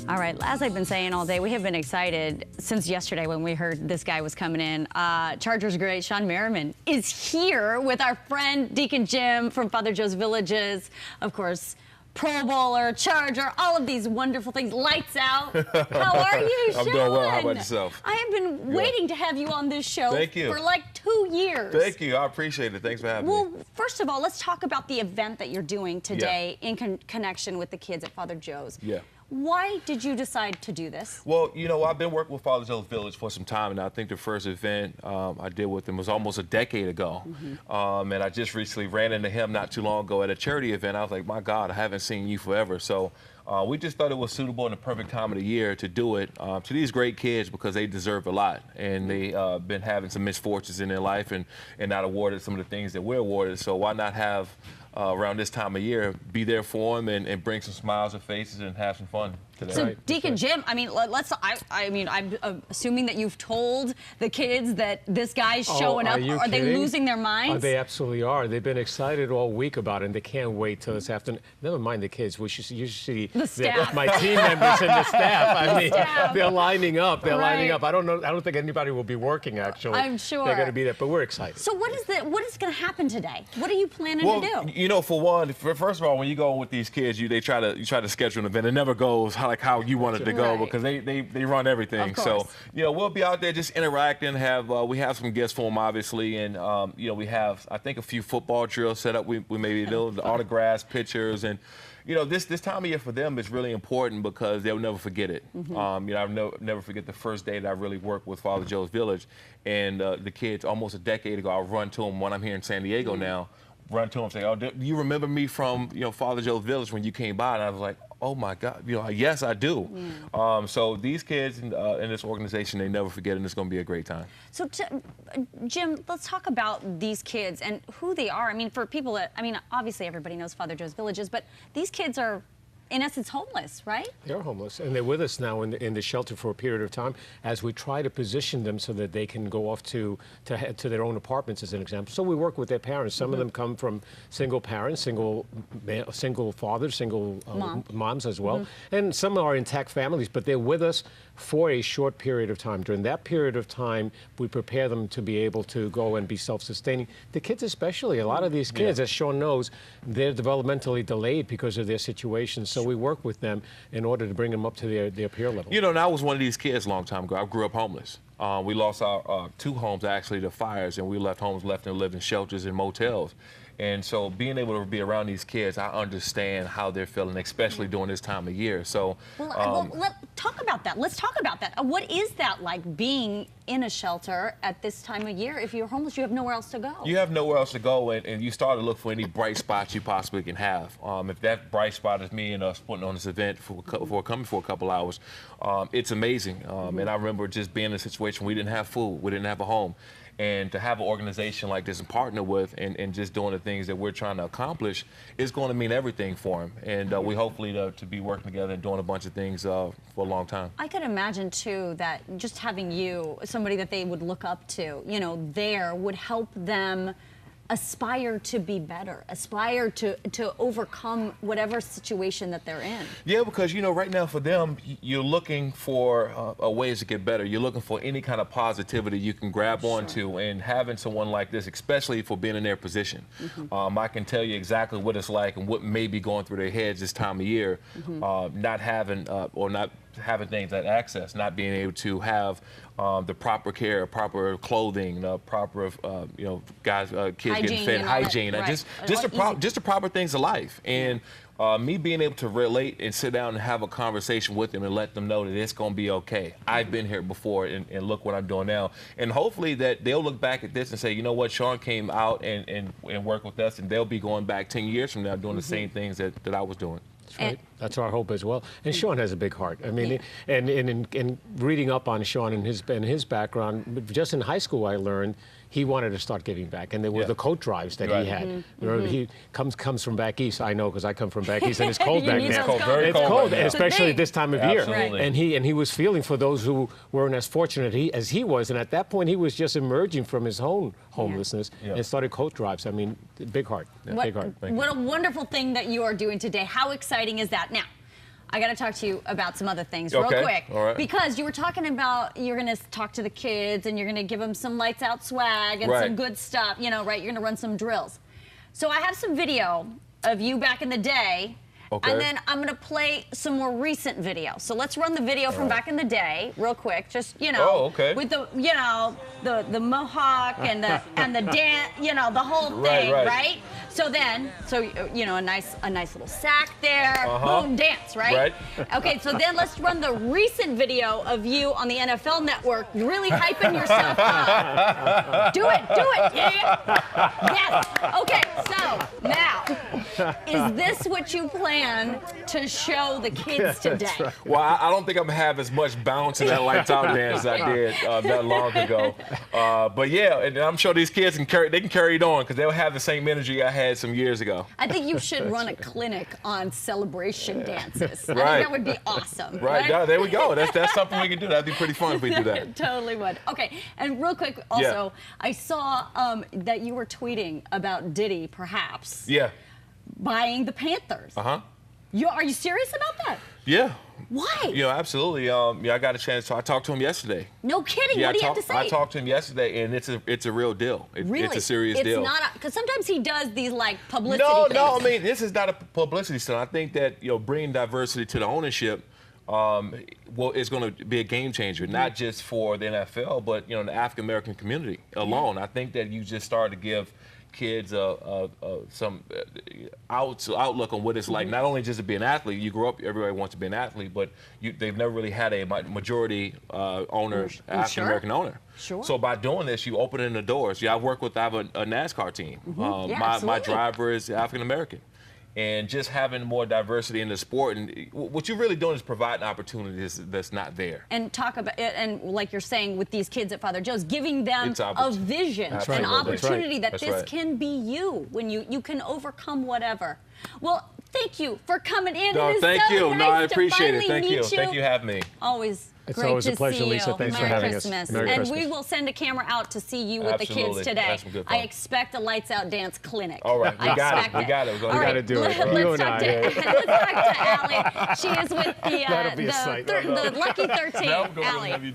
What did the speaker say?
All right, as I've been saying all day, we have been excited since yesterday when we heard this guy was coming in. Chargers great Sean Merriman is here with our friend Deacon Jim from Father Joe's Villages. Of course, Pro Bowler, Charger, all of these wonderful things. Lights out. How are you, Sean? I'm doing well. How about yourself? I have been waiting to have you on this show Thank you. for like 2 years. Thank you. I appreciate it. Thanks for having me. Well, first of all, let's talk about the event that you're doing today in connection with the kids at Father Joe's. Yeah. Why did you decide to do this? Well, you know, I've been working with Father Joe's Village for some time, and I think the first event I did with him was almost a decade ago. And I just recently ran into him not too long ago at a charity event. I was like, my God, I haven't seen you forever. So we just thought it was suitable and the perfect time of the year to do it to these great kids because they deserve a lot. And they've been having some misfortunes in their life and not awarded some of the things that we're awarded. So why not have around this time of year, be there for them and bring some smiles and faces and have some fun today. So, Deacon Jim, I mean, I'm assuming that you've told the kids that this guy's showing up. Are they losing their minds? They absolutely are. They've been excited all week about it, and they can't wait till this afternoon. Never mind the kids. You should see the staff. My team members and the staff. I mean, they're lining up. They're lining up. I don't know. I don't think anybody will be working, actually. I'm sure. They're going to be there, but we're excited. So what is going to happen today? What are you planning to do? You know, for one, first of all, when you go with these kids, you try to schedule an event. It never goes how you want it to go because they run everything. So you know, we'll be out there just interacting. We have some gifts for them, obviously, and you know, we have I think a few football drills set up. We maybe do the autographs, pictures, and you know, this time of year for them is really important because they'll never forget it. You know, I'll never forget the first day that I really worked with Father Joe's Village, and the kids almost a decade ago. I'll run to them when I'm here in San Diego now. Run to him and say, "Oh, do you remember me from Father Joe's Village when you came by?" And I was like, "Oh my God, yes, I do." So these kids in this organization, they never forget, and it's going to be a great time. So, Jim, let's talk about these kids and who they are. I mean, for people that, obviously everybody knows Father Joe's Villages, but these kids are, in essence, homeless, right? They're homeless, and they're with us now in the shelter for a period of time as we try to position them so that they can go off to their own apartments, as an example. So we work with their parents. Some of them come from single parents, single fathers, single moms as well, and some are intact families, but they're with us for a short period of time. During that period of time, we prepare them to be able to go and be self-sustaining. The kids especially, a lot of these kids, as Sean knows, they're developmentally delayed because of their situation. So we work with them in order to bring them up to their peer level. You know, and I was one of these kids a long time ago. I grew up homeless. We lost our 2 homes actually to fires, and we left homes left and lived in shelters and motels. And so being able to be around these kids, I understand how they're feeling, especially during this time of year. So, let's talk about that. Let's talk about that. What is that like, being in a shelter at this time of year? If you're homeless, you have nowhere else to go. You have nowhere else to go, and you start to look for any bright spots you possibly can have. If that bright spot is me and us putting on this event for coming for a couple hours, it's amazing. And I remember just being in a situation we didn't have food, we didn't have a home. And to have an organization like this and partner with and just doing the things that we're trying to accomplish is going to mean everything for them. And we hopefully to be working together and doing a bunch of things for a long time. I could imagine, too, that just having you, somebody that they would look up to, there would help them aspire to be better, aspire to overcome whatever situation that they're in. Yeah, because, right now for them, you're looking for ways to get better. You're looking for any kind of positivity you can grab onto, and having someone like this, especially for being in their position. I can tell you exactly what it's like and what may be going through their heads this time of year, not having things that access, not being able to have the proper care, proper clothing, proper kids getting fed, hygiene, and just the proper things of life. And me being able to relate and sit down and have a conversation with them and let them know that it's going to be okay. I've been here before, and look what I'm doing now. And hopefully that they'll look back at this and say, you know what, Sean came out and worked with us, and they'll be going back 10 years from now doing the same things that I was doing. That's right. That's our hope as well. And Sean has a big heart. I mean, and in reading up on Sean and his background, just in high school I learned he wanted to start giving back, and there were the coat drives that he had. He comes from back east. I know because I come from back east, and it's cold back there. It's cold, especially at this time of year. Absolutely. And he was feeling for those who weren't as fortunate as he was. And at that point, he was just emerging from his own homelessness and started coat drives. I mean, big heart. Big heart. What a wonderful thing that you are doing today. How exciting is that? Now, I got to talk to you about some other things real Okay, quick. all right. Because you were talking about you're going to talk to the kids and you're going to give them some lights out swag and Right. some good stuff, you know, right? You're going to run some drills. So I have some video of you back in the day. Okay. And then I'm going to play some more recent video. So let's run the video from back in the day real quick. Just, you know, Oh, okay. with the, you know, the mohawk and the dance, you know, the whole thing, Right. So then, you know, a nice little sack there, boom, dance, Right. Okay, so then let's run the recent video of you on the NFL Network, really hyping yourself up. Do it, yeah. Yes. Okay, so now, is this what you plan to show the kids today? Well, I don't think I'm gonna have as much bounce in that lights out dance as I did that long ago. But yeah, and I'm sure these kids can carry it on because they'll have the same energy I had some years ago. I think you should run a clinic on celebration dances. I think Right. that would be awesome. Right, yeah, there we go. That's something we can do. That'd be pretty fun if we do that. Totally would. Okay, and real quick, also, I saw that you were tweeting about Diddy, perhaps, Yeah. buying the Panthers. Uh-huh. Are you serious about that? Yeah. Why? You know, absolutely. Yeah, I got a chance to. I talked to him yesterday. No kidding. Yeah, What do you have to say? I talked to him yesterday, and it's a real deal. Really? It's a serious deal. It's not, because sometimes he does these like publicity No, things. I mean, this is not a publicity stunt. I think that, you know, bringing diversity to the ownership is going to be a game changer, not just for the NFL, but, you know, the African American community alone. I think that you just started to give kids some outlook on what it's like, not only just to be an athlete. You grow up, everybody wants to be an athlete, but they've never really had a majority owner, African American owner. Sure. So by doing this, you open in the doors. Yeah, I have a NASCAR team. Yeah, my absolutely. driver is African American. And just having more diversity in the sport, and what you're really doing is providing opportunities that's not there. And talk about it, and like you're saying with these kids at Father Joe's, giving them It's a vision, That's an right. opportunity that That's this right. can be you when you can overcome whatever. Well, thank you for coming in. No, It is thank so you. nice No, I to appreciate it. finally Thank you. meet Thank you for having me. Always. It's great always to a pleasure, see Lisa. you. Thanks for Merry having us. Christmas. Merry and Christmas. we will send a camera out to see you with the kids Absolutely. today. That's some good I fun. expect a lights out dance clinic. All right, we got it. expect We got it. We're All gonna right, do it. Let's You and talk I, to Allie. She is with That'll be a sight. the Lucky 13. Now I'm going to Allie. have you